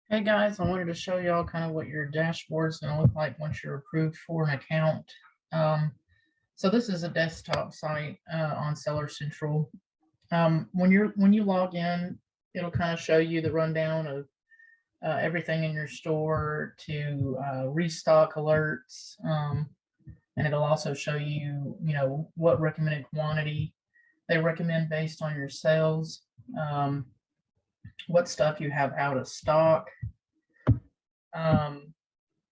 Hey guys, I wanted to show y'all kind of what your dashboard is going to look like once you're approved for an account. Um, so this is a desktop site on Seller Central. When you log in, it'll kind of show you the rundown of everything in your store to restock alerts, and it'll also show you, what recommended quantity they recommend based on your sales, what stuff you have out of stock. Um,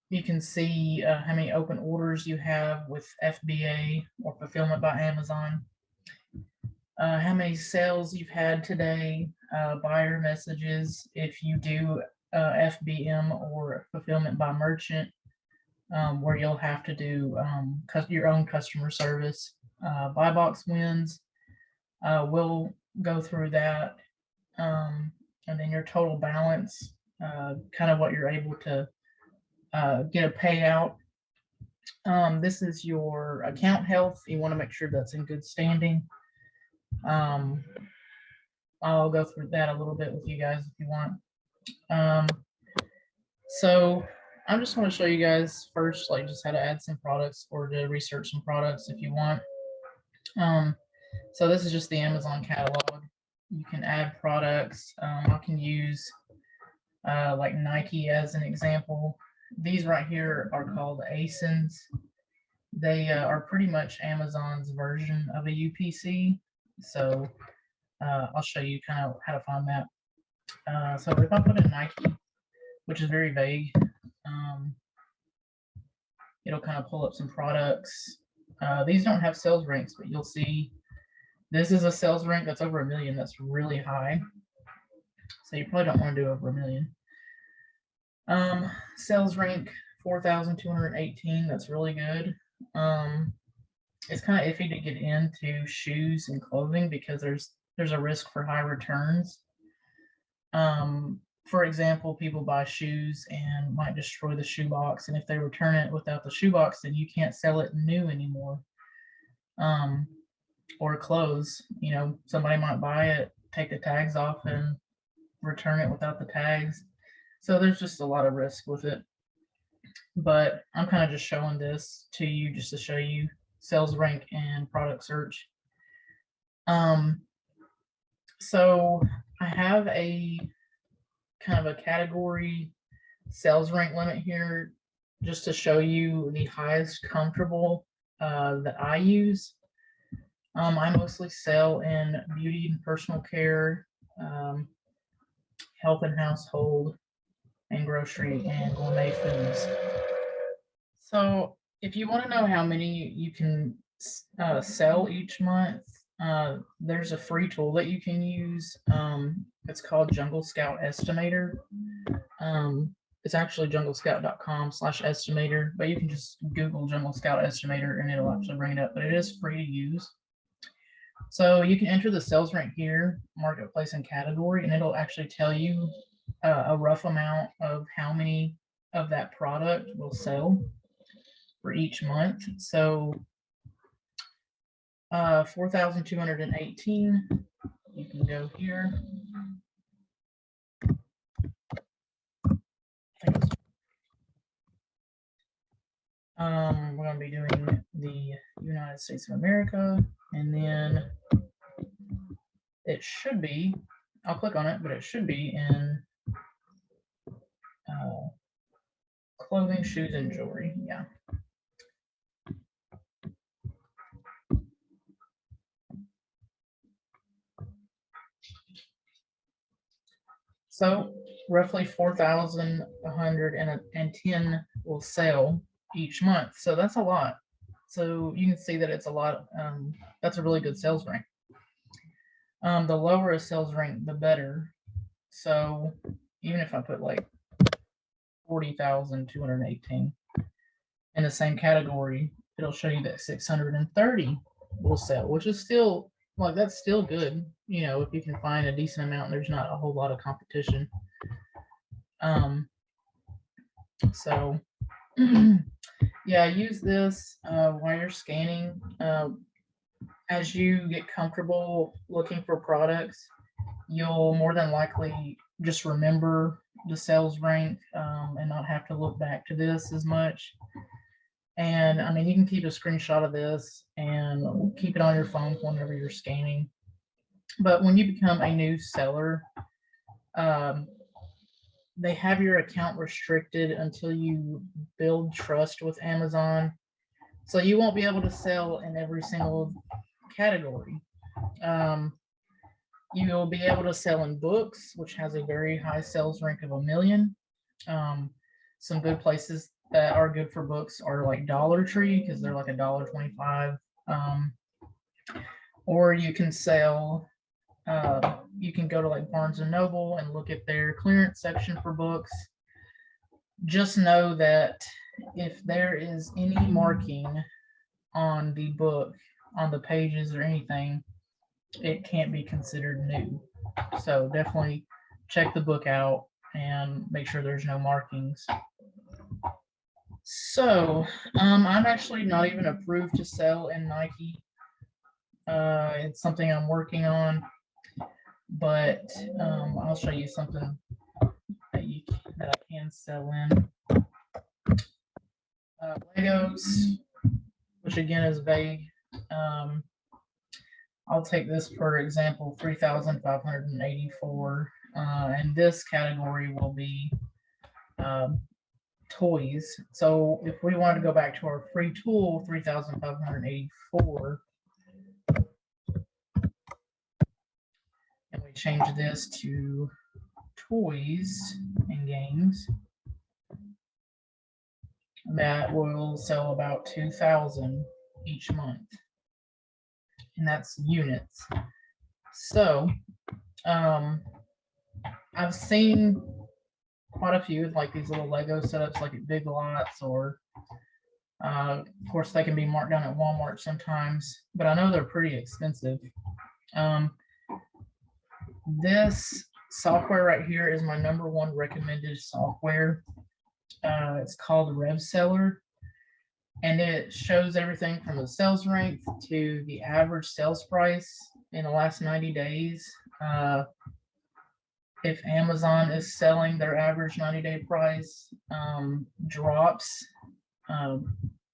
you can see how many open orders you have with FBA or Fulfillment by Amazon, how many sales you've had today, buyer messages if you do FBM or Fulfillment by Merchant, where you'll have to do your own customer service, buy box wins. We'll go through that, and then your total balance, kind of what you're able to get a payout. This is your account health. You want to make sure that's in good standing. Um, I'll go through that a little bit with you guys if you want. So I'm just going to show you guys first, like just how to add some products or to research some products if you want. So this is just the Amazon catalog. You can add products. I can use like Nike as an example. These right here are called ASINs. They are pretty much Amazon's version of a UPC. So I'll show you kind of how to find that. So if I put in Nike, which is very vague, it'll kind of pull up some products. These don't have sales ranks, but you'll see this is a sales rank that's over 1 million. That's really high. So you probably don't want to do over 1 million. Sales rank 4,218. That's really good. It's kind of iffy to get into shoes and clothing because there's a risk for high returns. For example, people buy shoes and might destroy the shoebox, and if they return it without the shoebox, then you can't sell it new anymore. Or clothes, somebody might buy it, take the tags off, and return it without the tags. So there's just a lot of risk with it. But I'm kind of just showing this to you just to show you sales rank and product search. So I have a kind of a category sales rank limit here just to show you the highest comfortable that I use. I mostly sell in beauty and personal care, health and household, and grocery and gourmet foods. So if you want to know how many you can sell each month, there's a free tool that you can use. It's called Jungle Scout Estimator. It's actually junglescout.com/estimator, but you can just Google Jungle Scout Estimator and it'll actually bring it up, but it is free to use. So you can enter the sales rank here, marketplace and category, and it'll actually tell you a rough amount of how many of that product will sell for each month. So 4,218, you can go here. We're going to be doing the United States of America, and then it should be, I'll click on it, but it should be in clothing, shoes, and jewelry. Yeah. So roughly 4,110 will sell each month. So that's a lot. So you can see that it's a lot. That's a really good sales rank. The lower a sales rank, the better. So even if I put like 40,218 in the same category, it'll show you that 630 will sell, which is still like that's still good. If you can find a decent amount, there's not a whole lot of competition. So yeah, use this while you're scanning. As you get comfortable looking for products, you'll more than likely just remember the sales rank and not have to look back to this as much. And I mean, you can keep a screenshot of this and keep it on your phone whenever you're scanning. But when you become a new seller, they have your account restricted until you build trust with Amazon. So you won't be able to sell in every single category. You'll be able to sell in books, which has a very high sales rank of 1,000,000. Some good places that are good for books are like Dollar Tree, because they're like $1.25. Or you can sell, you can go to like Barnes and Noble and look at their clearance section for books. Just know that if there is any marking on the book, on the pages or anything, it can't be considered new. So definitely check the book out and make sure there's no markings. So I'm actually not even approved to sell in Nike. It's something I'm working on, but I'll show you something that I can sell in. Legos, which again is vague. I'll take this for example, 3,584, and this category will be toys. So if we wanted to go back to our free tool, 3,584, and we change this to toys and games, that will sell about 2,000 each month, and that's units. So I've seen quite a few like these little Lego setups like at Big Lots, or of course they can be marked down at Walmart sometimes, but I know they're pretty expensive. This software right here is my #1 recommended software. It's called Rev Seller, and it shows everything from the sales rank to the average sales price in the last 90 days. If Amazon is selling, their average 90-day price drops. I'll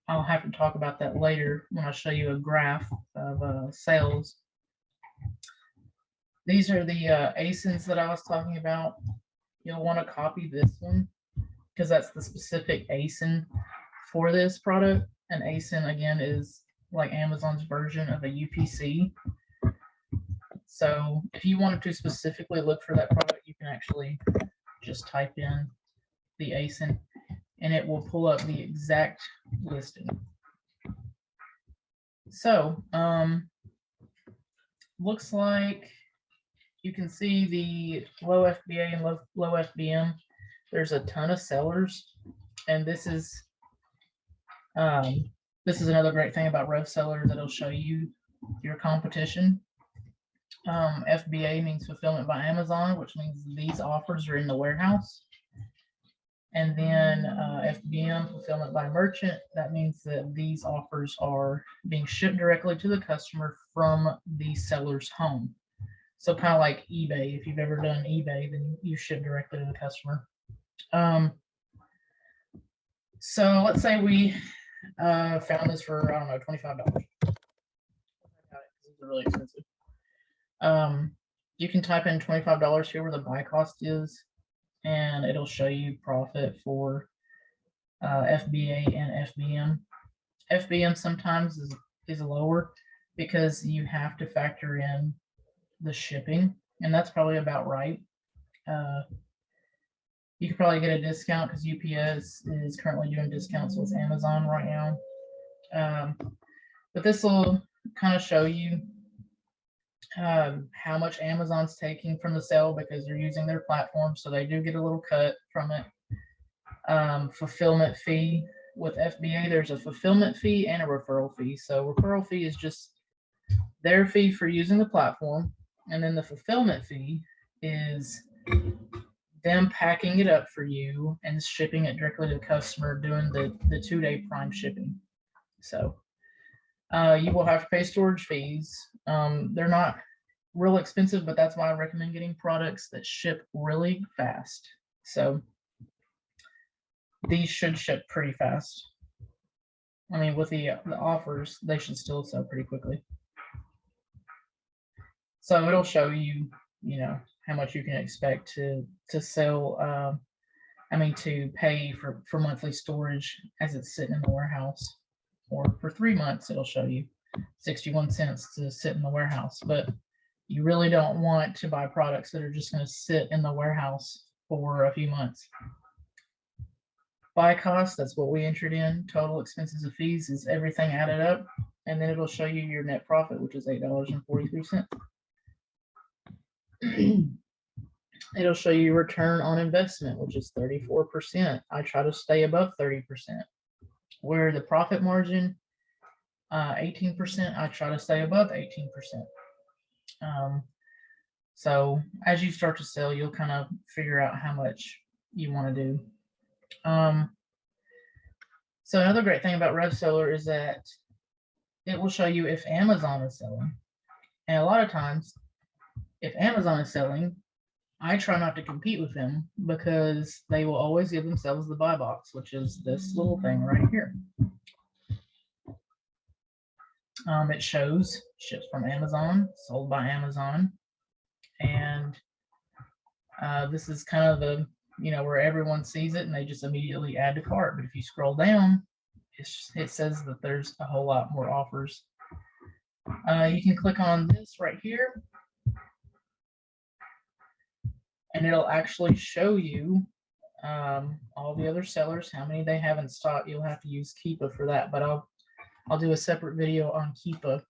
have to talk about that later when I show you a graph of sales. These are the ASINs that I was talking about. You'll want to copy this one because that's the specific ASIN for this product. An ASIN, again, is like Amazon's version of a UPC. So if you wanted to specifically look for that product, you can actually just type in the ASIN and it will pull up the exact listing. So looks like you can see the low FBA and low FBM. There's a ton of sellers, and this is another great thing about Rev Seller, that it'll show you your competition. FBA means fulfillment by Amazon, which means these offers are in the warehouse. And then FBM, fulfillment by merchant, that means that these offers are being shipped directly to the customer from the seller's home. So kind of like eBay. If you've ever done eBay, then you ship directly to the customer. So let's say we found this for, I don't know, $25. These are really expensive. You can type in $25 here where the buy cost is, and it'll show you profit for FBA and FBM. FBM sometimes is lower because you have to factor in the shipping, and that's probably about right. You could probably get a discount because UPS is currently doing discounts with Amazon right now. But this will kind of show you how much Amazon's taking from the sale because they're using their platform, so they do get a little cut from it. Fulfillment fee with FBA, there's a fulfillment fee and a referral fee. So referral fee is just their fee for using the platform, and then the fulfillment fee is them packing it up for you and shipping it directly to the customer, doing the 2-day prime shipping. So you will have to pay storage fees. They're not real expensive, but that's why I recommend getting products that ship really fast. So these should ship pretty fast. I mean, with the offers, they should still sell pretty quickly. So it'll show you, you know, how much you can expect to sell. I mean, to pay for monthly storage as it's sitting in the warehouse, or for 3 months, it'll show you 61 cents to sit in the warehouse. But you really don't want to buy products that are just going to sit in the warehouse for a few months. Buy cost, that's what we entered in. Total expenses and fees is everything added up. And then it'll show you your net profit, which is $8.43. It'll show you return on investment, which is 34%. I try to stay above 30%. Where the profit margin, 18%, I try to stay above 18%. So as you start to sell, you'll kind of figure out how much you want to do. So another great thing about Rev Seller is that it will show you if Amazon is selling. And a lot of times, if Amazon is selling, I try not to compete with them because they will always give themselves the buy box, which is this little thing right here. It shows ships from Amazon, sold by Amazon. And this is kind of the, you know, where everyone sees it and they just immediately add to cart. But if you scroll down, it says that there's a whole lot more offers. You can click on this right here, and it'll actually show you all the other sellers, how many they have in stock. You'll have to use Keepa for that, but I'll do a separate video on Keepa.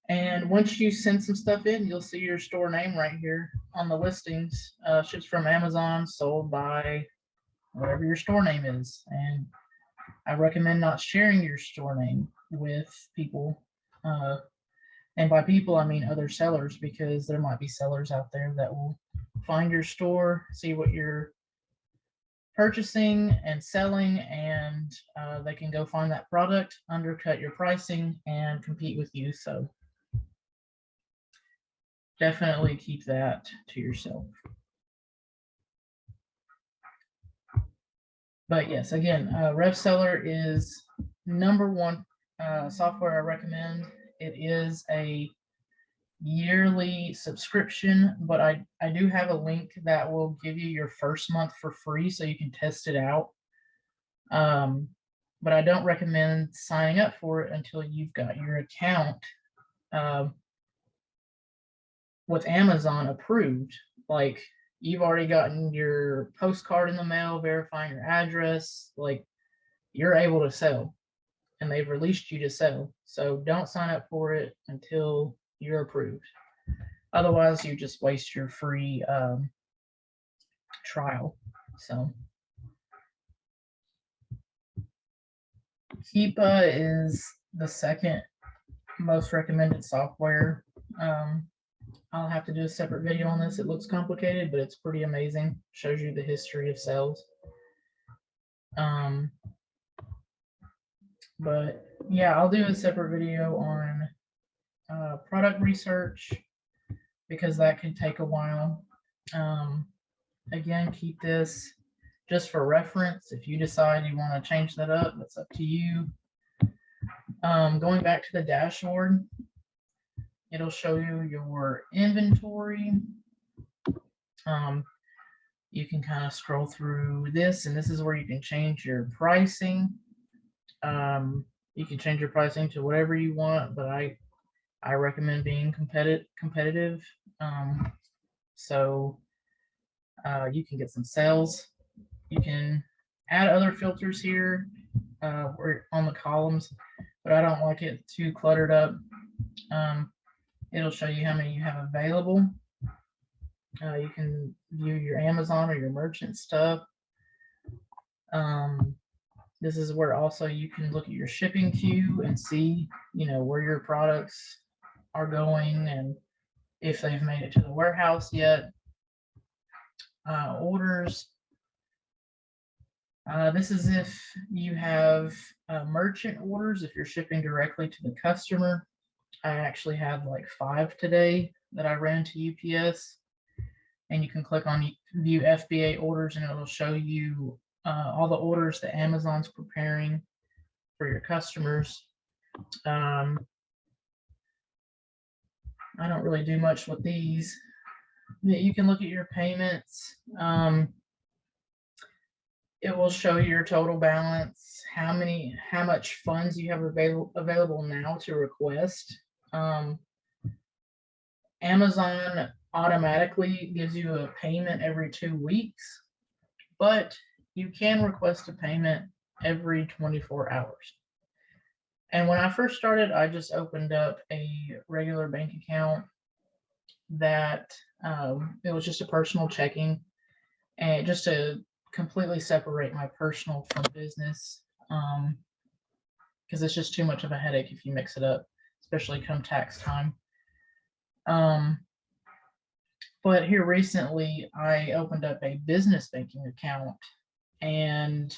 And once you send some stuff in, you'll see your store name right here on the listings. Ships from Amazon, sold by whatever your store name is. And I recommend not sharing your store name with people. And by people, I mean other sellers, because there might be sellers out there that will find your store, see what you're purchasing and selling, and they can go find that product, undercut your pricing, and compete with you. So definitely keep that to yourself. But yes, again, Rev Seller is #1 software I recommend. It is a yearly subscription, but I do have a link that will give you your first month for free so you can test it out. But I don't recommend signing up for it until you've got your account with Amazon approved. Like, you've already gotten your postcard in the mail verifying your address, like you're able to sell and they've released you to sell. So don't sign up for it until you're approved. Otherwise, you just waste your free trial. So Keepa is the second most recommended software. I'll have to do a separate video on this. It looks complicated, but it's pretty amazing. Shows you the history of sales. But yeah, I'll do a separate video on product research, because that can take a while. Again, keep this just for reference. If you decide you want to change that up, that's up to you. Going back to the dashboard, it'll show you your inventory. You can kind of scroll through this, and this is where you can change your pricing. You can change your pricing to whatever you want, but I recommend being competitive. So you can get some sales. You can add other filters here or on the columns, but I don't like it too cluttered up. It'll show you how many you have available. You can view your Amazon or your merchant stuff. This is where also you can look at your shipping queue and see, you know, where your products are going and if they've made it to the warehouse yet. Orders. This is if you have merchant orders, if you're shipping directly to the customer. I actually had like 5 today that I ran to UPS, and you can click on view FBA orders and it'll show you all the orders that Amazon's preparing for your customers. I don't really do much with these. You can look at your payments. It will show you your total balance, how much funds you have available now to request. Amazon automatically gives you a payment every 2 weeks, but you can request a payment every 24 hours. And when I first started, I just opened up a regular bank account that it was just a personal checking, and just to completely separate my personal from business, because it's just too much of a headache if you mix it up, especially come tax time. But here recently, I opened up a business banking account, and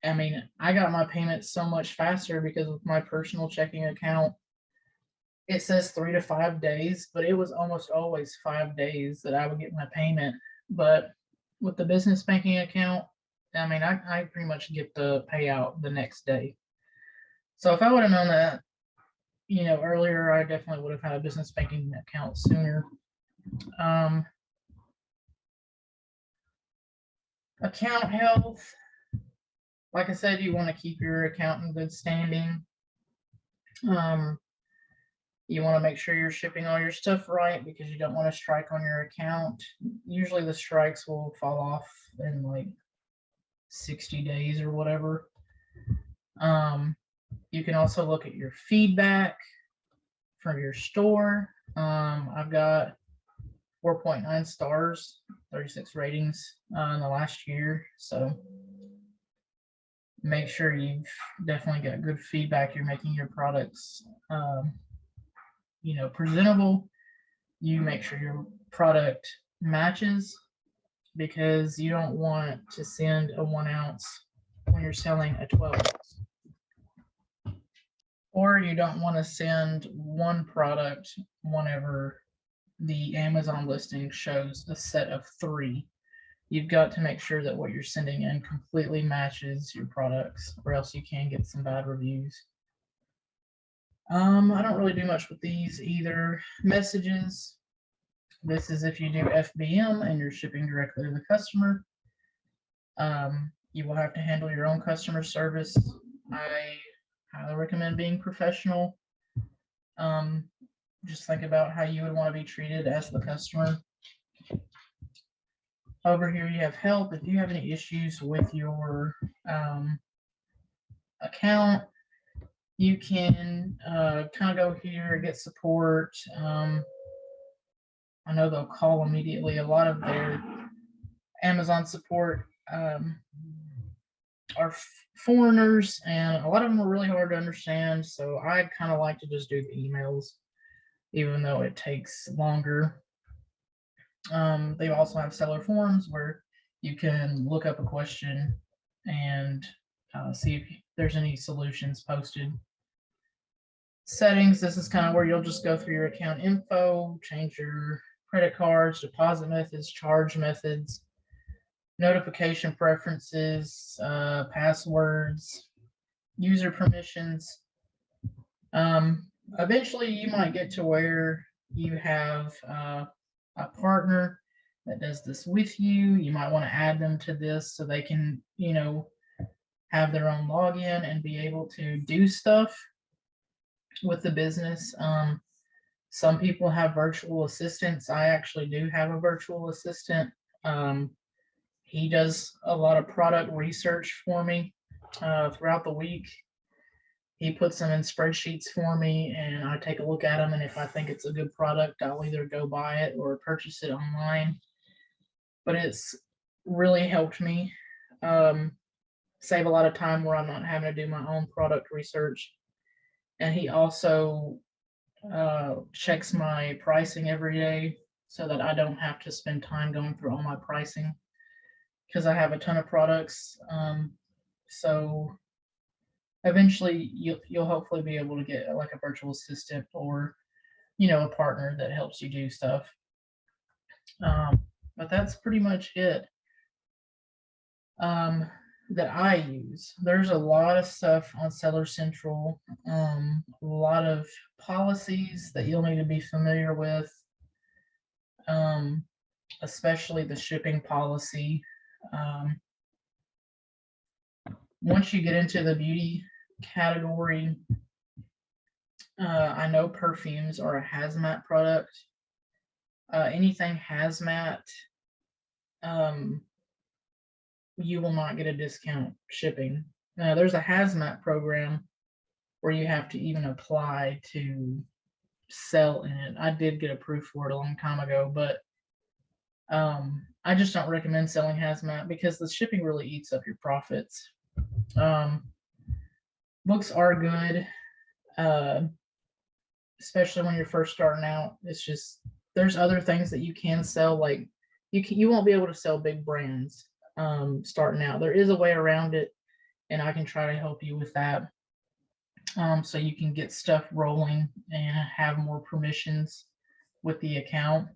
I mean, I got my payments so much faster because with my personal checking account, it says 3 to 5 days, but it was almost always 5 days that I would get my payment. But with the business banking account, I mean, I pretty much get the payout the next day. So if I would have known that, earlier, I definitely would have had a business banking account sooner. Account health. Like I said, you want to keep your account in good standing. You want to make sure you're shipping all your stuff right because you don't want to strike on your account. Usually the strikes will fall off in like 60 days or whatever. You can also look at your feedback from your store. I've got 4.9 stars, 36 ratings in the last year. So make sure you've definitely got good feedback. You're making your products, presentable. You make sure your product matches, because you don't want to send a 1 ounce when you're selling a 12 ounce. Or you don't want to send one product whenever the Amazon listing shows a set of 3. You've got to make sure that what you're sending in completely matches your products, or else you can get some bad reviews. I don't really do much with these either. Messages. This is if you do FBM and you're shipping directly to the customer. You will have to handle your own customer service. I highly recommend being professional. Just think about how you would want to be treated as the customer. Over here you have help. If you have any issues with your account, you can kind of go here and get support. I know they'll call immediately. A lot of their Amazon support are foreigners, and a lot of them are really hard to understand. So I kind of like to just do the emails, even though it takes longer. They also have seller forums where you can look up a question and see if there's any solutions posted. Settings, this is kind of where you'll just go through your account info, change your credit cards, deposit methods, charge methods, notification preferences, passwords, user permissions. Eventually you might get to where you have a partner that does this with you. You might want to add them to this so they can, have their own login and be able to do stuff with the business. Some people have virtual assistants. I actually do have a virtual assistant. He does a lot of product research for me throughout the week. He puts them in spreadsheets for me, and I take a look at them, and if I think it's a good product, I'll either go buy it or purchase it online. But it's really helped me save a lot of time where I'm not having to do my own product research. And he also checks my pricing every day so that I don't have to spend time going through all my pricing. because I have a ton of products. So eventually you'll hopefully be able to get like a virtual assistant or, you know, a partner that helps you do stuff. But that's pretty much it that I use. There's a lot of stuff on Seller Central, a lot of policies that you'll need to be familiar with, especially the shipping policy. Once you get into the beauty category, I know perfumes are a hazmat product. Anything hazmat, you will not get a discount shipping. There's a hazmat program where you have to even apply to sell in it. I did get approved for it a long time ago, but I just don't recommend selling hazmat because the shipping really eats up your profits. Books are good, especially when you're first starting out. It's just there's other things that you can sell, like you won't be able to sell big brands starting out. There is a way around it, and I can try to help you with that. So you can get stuff rolling and have more permissions with the account.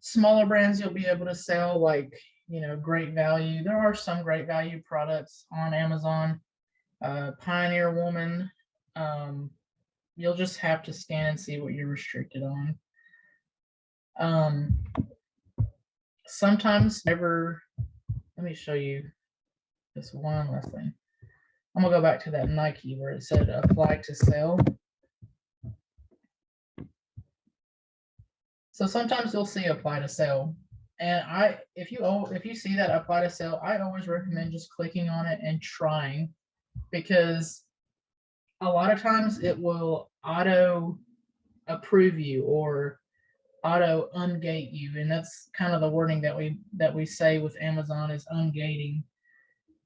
Smaller brands you'll be able to sell, like, you know, Great Value. There are some Great Value products on Amazon. Pioneer Woman. You'll just have to scan and see what you're restricted on. Sometimes let me show you this one last thing. I'm gonna go back to that Nike where it said apply to sell. So sometimes you'll see apply to sell, and if you see that apply to sell, I always recommend just clicking on it and trying, because a lot of times it will auto approve you or auto ungate you, and that's kind of the wording that we say with Amazon is ungating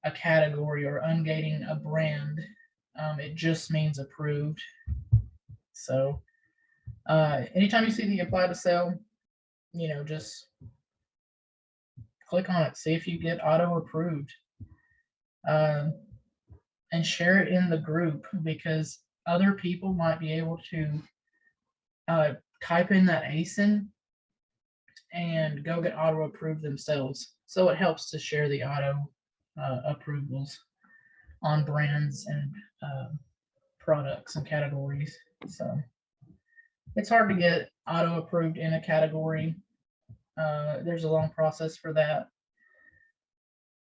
a category or ungating a brand. It just means approved. So anytime you see the apply to sell, you know, just click on it, see if you get auto approved, and share it in the group, because other people might be able to type in that ASIN and go get auto approved themselves. So it helps to share the auto approvals on brands and products and categories. So it's hard to get auto approved in a category. There's a long process for that.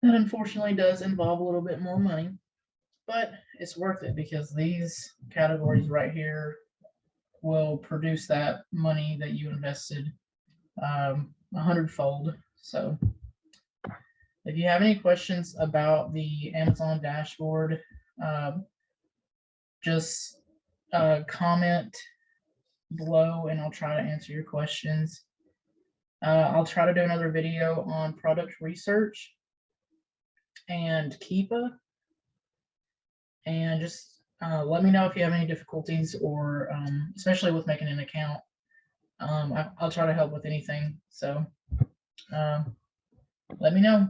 That unfortunately does involve a little bit more money, but it's worth it because these categories right here will produce that money that you invested 100-fold. So if you have any questions about the Amazon dashboard, just comment below and I'll try to answer your questions. I'll try to do another video on product research and Keepa, and just let me know if you have any difficulties, or especially with making an account. I'll try to help with anything. So let me know.